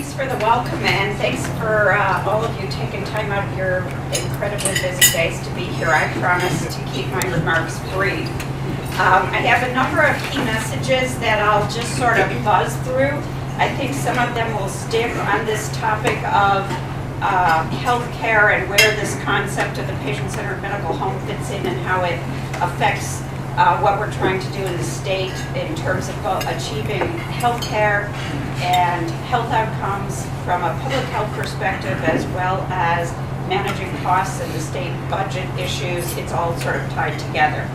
Thanks for the welcome, and thanks for all of you taking time out of your incredibly busy days to be here. I promise to keep my remarks brief. I have a number of key messages that I'll just sort of buzz through. I think some of them will stick on this topic of healthcare and where this concept of the patient-centered medical home fits in and how it affects what we're trying to do in the state in terms of achieving healthcare and health outcomes from a public health perspective, as well as managing costs and the state budget issues. It's all sort of tied together.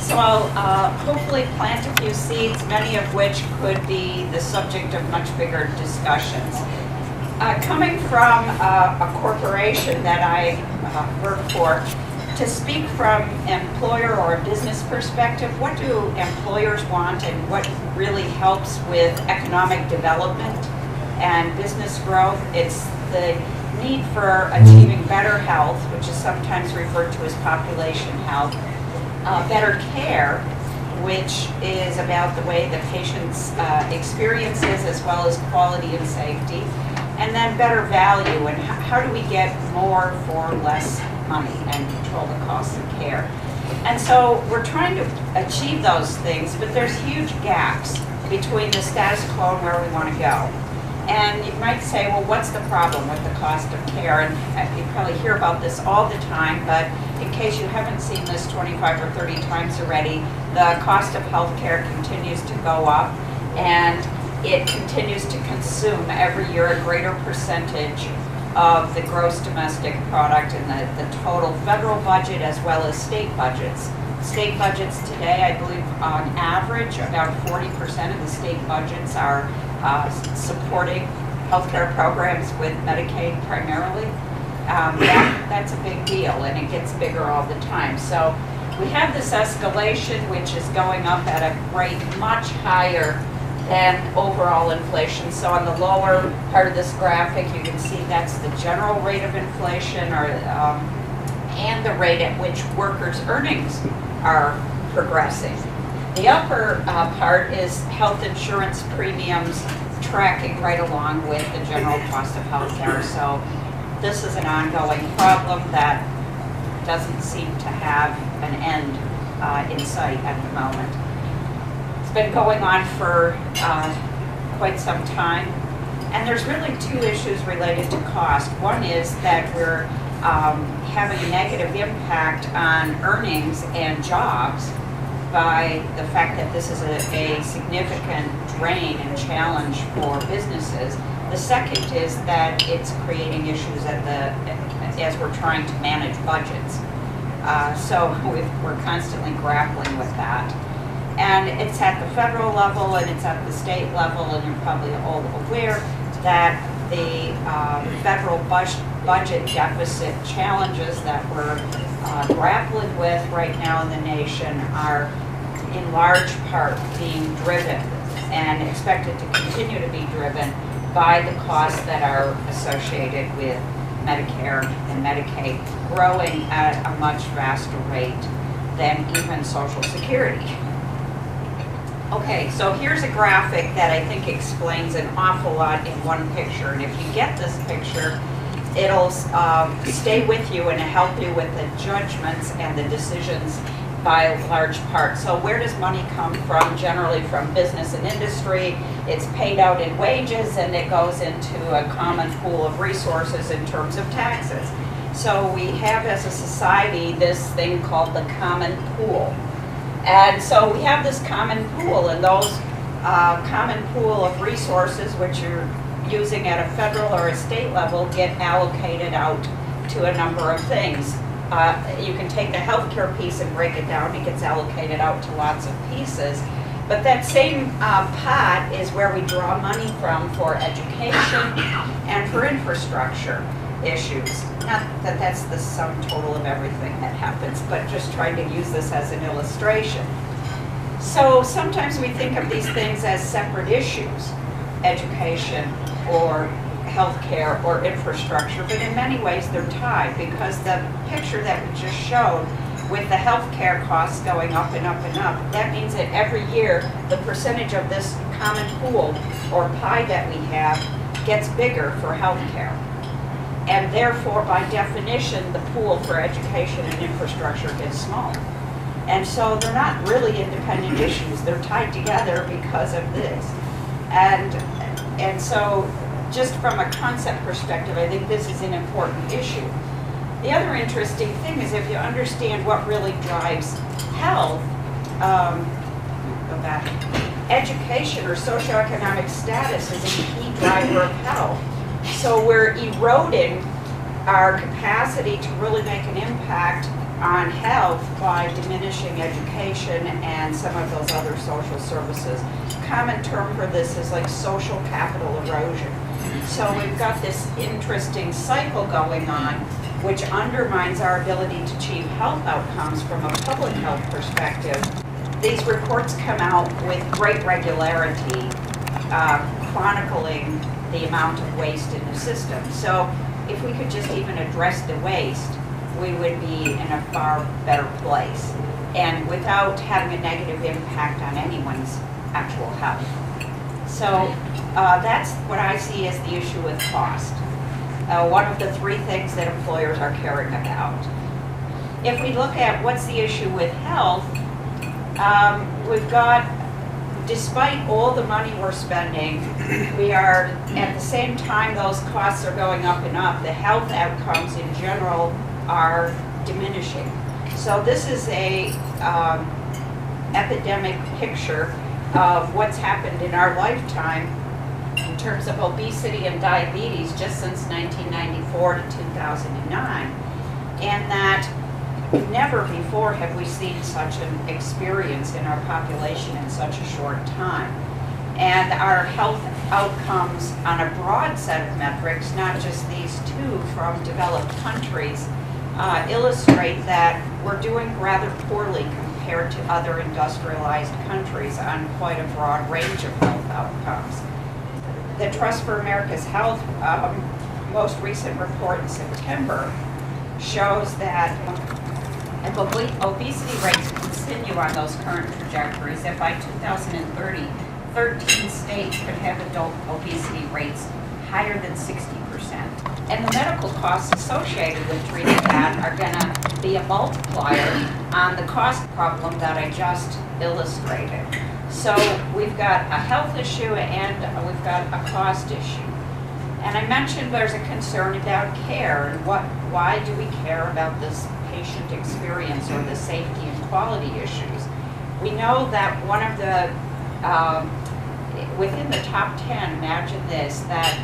So I'll hopefully plant a few seeds, many of which could be the subject of much bigger discussions. Coming from a corporation that I work for, to speak from employer or a business perspective, what do employers want and what really helps with economic development and business growth? It's the need for achieving better health, which is sometimes referred to as population health, better care, which is about the way the patient's experiences as well as quality and safety, and then better value and how do we get more for less money and control the costs of care. And so we're trying to achieve those things, but there's huge gaps between the status quo and where we want to go. And you might say, well, what's the problem with the cost of care? And you probably hear about this all the time, but in case you haven't seen this 25 or 30 times already, the cost of health care continues to go up, and it continues to consume every year a greater percentage of the gross domestic product and the total federal budget as well as state budgets. State budgets today, I believe on average, about 40% of the state budgets are supporting healthcare programs with Medicaid primarily. That's a big deal, and it gets bigger all the time. So we have this escalation which is going up at a rate much higher than overall inflation. So on the lower part of this graphic, you can see that's the general rate of inflation, or and the rate at which workers' earnings are progressing. The upper part is health insurance premiums tracking right along with the general cost of health care. So this is an ongoing problem that doesn't seem to have an end in sight at the moment. It's been going on for quite some time, and there's really two issues related to cost. One is that we're having a negative impact on earnings and jobs by the fact that this is a significant drain and challenge for businesses. The second is that it's creating issues as we're trying to manage budgets. So we're constantly grappling with that. And it's at the federal level and it's at the state level, and you're probably all aware that the federal budget deficit challenges that we're grappling with right now in the nation are in large part being driven and expected to continue to be driven by the costs that are associated with Medicare and Medicaid growing at a much faster rate than even Social Security. Okay, so here's a graphic that I think explains an awful lot in one picture, and if you get this picture, it'll stay with you and help you with the judgments and the decisions by large part. So where does money come from? Generally from business and industry. It's paid out in wages, and it goes into a common pool of resources in terms of taxes. So we have as a society this thing called the common pool. And so we have this common pool, and those common pool of resources which you're using at a federal or a state level get allocated out to a number of things. You can take the healthcare piece and break it down. It gets allocated out to lots of pieces. But that same pot is where we draw money from for education and for infrastructure issues. Not that that's the sum total of everything that happens, but just trying to use this as an illustration. So sometimes we think of these things as separate issues, education or healthcare or infrastructure, but in many ways they're tied, because the picture that we just showed with the healthcare costs going up and up and up, that means that every year the percentage of this common pool or pie that we have gets bigger for healthcare. And therefore, by definition, the pool for education and infrastructure gets smaller. And so they're not really independent issues. They're tied together because of this. And so just from a concept perspective, I think this is an important issue. The other interesting thing is if you understand what really drives health, education or socioeconomic status is a key driver of health. So we're eroding our capacity to really make an impact on health by diminishing education and some of those other social services. Common term for this is like social capital erosion. So we've got this interesting cycle going on which undermines our ability to achieve health outcomes from a public health perspective. These reports come out with great regularity, chronicling the amount of waste in the system. So if we could just even address the waste, we would be in a far better place, and without having a negative impact on anyone's actual health. So that's what I see as the issue with cost. One of the three things that employers are caring about. If we look at what's the issue with health, we've got, despite all the money we're spending, we are, at the same time those costs are going up and up, the health outcomes in general are diminishing. So this is a epidemic picture of what's happened in our lifetime in terms of obesity and diabetes just since 1994 to 2009, and that never before have we seen such an experience in our population in such a short time. And our health outcomes on a broad set of metrics, not just these two from developed countries, illustrate that we're doing rather poorly compared to other industrialized countries on quite a broad range of health outcomes. The Trust for America's Health most recent report in September shows that if obesity rates continue on those current trajectories, that by 2030, 13 states could have adult obesity rates higher than 60%. And the medical costs associated with treating that are going to be a multiplier on the cost problem that I just illustrated. So we've got a health issue and we've got a cost issue. And I mentioned there's a concern about care and why do we care about this patient experience or the safety and quality issues. We know that one of the, within the top 10, imagine this, that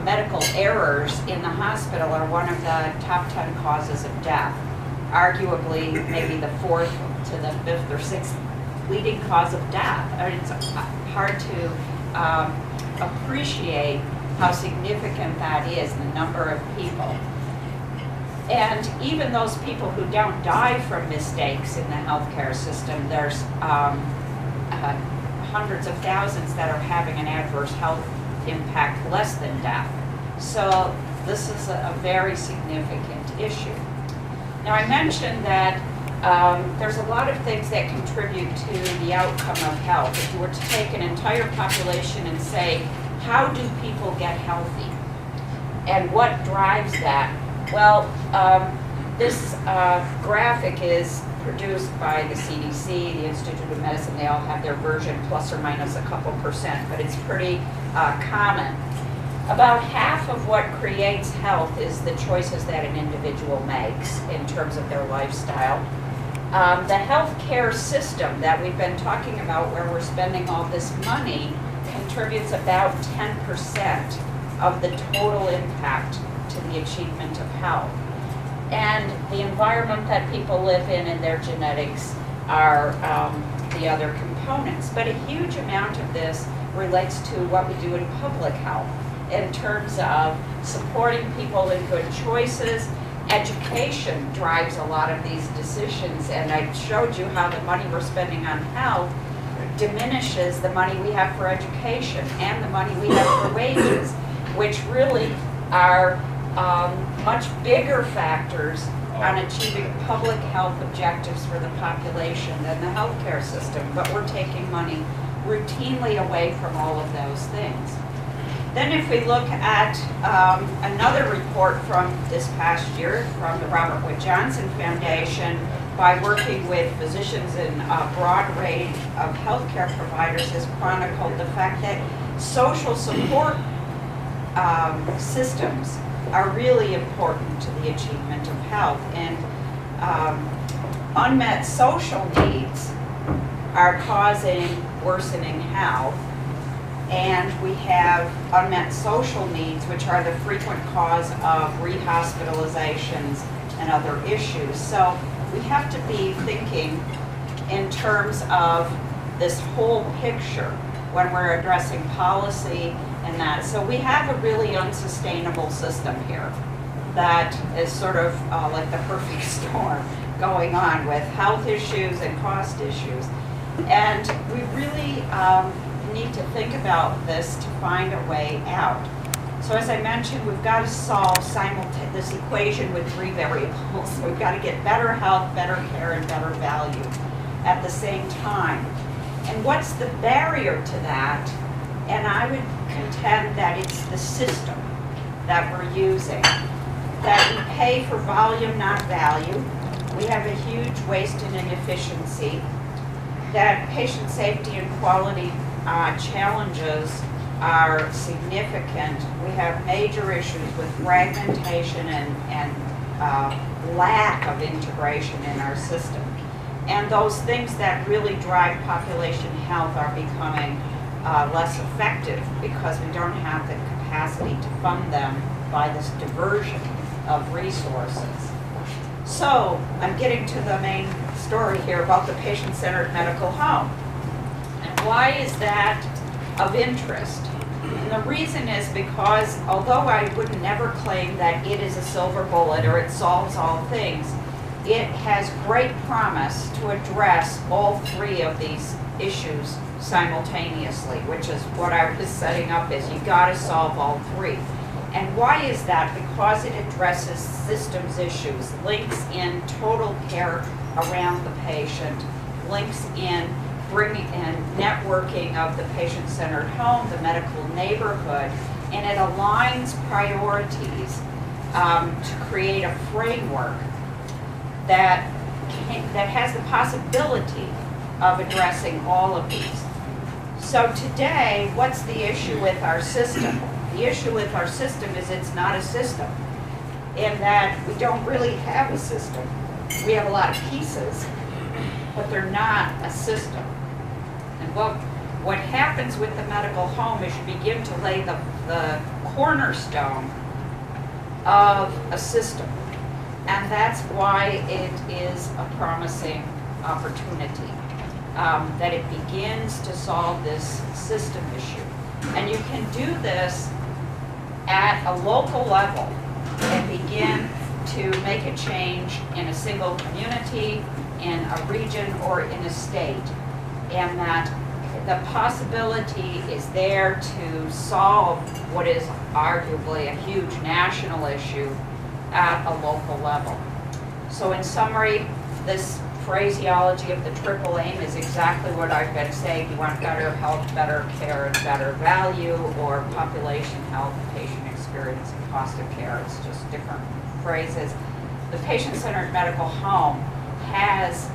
medical errors in the hospital are one of the top 10 causes of death. Arguably, maybe the fourth to the fifth or sixth leading cause of death. I mean, it's hard to appreciate how significant that is, the number of people. And even those people who don't die from mistakes in the healthcare system, there's hundreds of thousands that are having an adverse health impact less than death. So this is a very significant issue. Now I mentioned that there's a lot of things that contribute to the outcome of health. If you were to take an entire population and say, how do people get healthy? And what drives that? Well, this graphic is produced by the CDC, the Institute of Medicine. They all have their version plus or minus a couple percent, but it's pretty common. About half of what creates health is the choices that an individual makes in terms of their lifestyle. The healthcare system that we've been talking about, where we're spending all this money, contributes about 10% of the total impact to the achievement of health. And the environment that people live in and their genetics are the other components. But a huge amount of this relates to what we do in public health in terms of supporting people in good choices. Education drives a lot of these decisions, and I showed you how the money we're spending on health diminishes the money we have for education and the money we have for wages, which really are much bigger factors on achieving public health objectives for the population than the healthcare system. But we're taking money routinely away from all of those things. Then if we look at another report from this past year from the Robert Wood Johnson Foundation, by working with physicians in a broad range of healthcare providers, has chronicled the fact that social support systems are really important to the achievement of health. And unmet social needs are causing worsening health. And we have unmet social needs, which are the frequent cause of rehospitalizations and other issues. So we have to be thinking in terms of this whole picture when we're addressing policy and that. So we have a really unsustainable system here that is sort of like the perfect storm going on with health issues and cost issues. And we really need to think about this to find a way out. So as I mentioned, we've got to solve this equation with three variables. So we've got to get better health, better care, and better value at the same time. And what's the barrier to that? And I would contend that it's the system that we're using, that we pay for volume, not value. We have a huge waste and inefficiency, that patient safety and quality challenges are significant. We have major issues with fragmentation and lack of integration in our system. And those things that really drive population health are becoming less effective because we don't have the capacity to fund them by this diversion of resources. So I'm getting to the main story here about the patient-centered medical home. And why is that of interest? And the reason is because although I would never claim that it is a silver bullet or it solves all things, it has great promise to address all three of these issues simultaneously, which is what I was setting up is you got to solve all three. And why is that? Because it addresses systems issues, links in total care around the patient, links in bringing in networking of the patient-centered home, the medical neighborhood, and it aligns priorities to create a framework that has the possibility of addressing all of these. So today, what's the issue with our system? The issue with our system is it's not a system, in that we don't really have a system. We have a lot of pieces, but they're not a system. And what happens with the medical home is you begin to lay the cornerstone of a system. And that's why it is a promising opportunity, that it begins to solve this system issue. And you can do this at a local level and begin to make a change in a single community, in a region, or in a state. And that the possibility is there to solve what is arguably a huge national issue at a local level. So in summary, this phraseology of the triple aim is exactly what I've been saying. You want better health, better care, and better value, or population health, patient experience, and cost of care. It's just different phrases. The patient-centered medical home has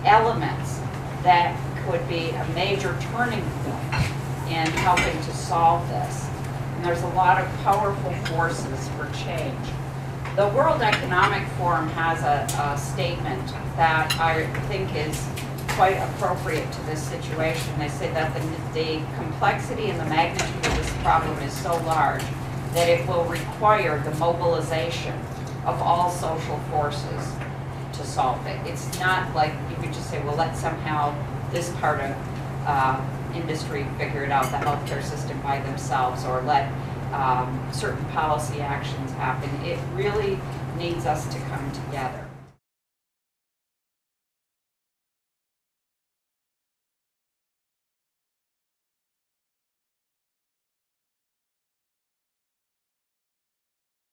elements that could be a major turning point in helping to solve this. And there's a lot of powerful forces for change. The World Economic Forum has a statement that I think is quite appropriate to this situation. They say that the complexity and the magnitude of this problem is so large that it will require the mobilization of all social forces to solve it. It's not like you could just say, well, let somehow this part of industry figure it out, the healthcare system by themselves, or let certain policy actions happen. It really needs us to come together.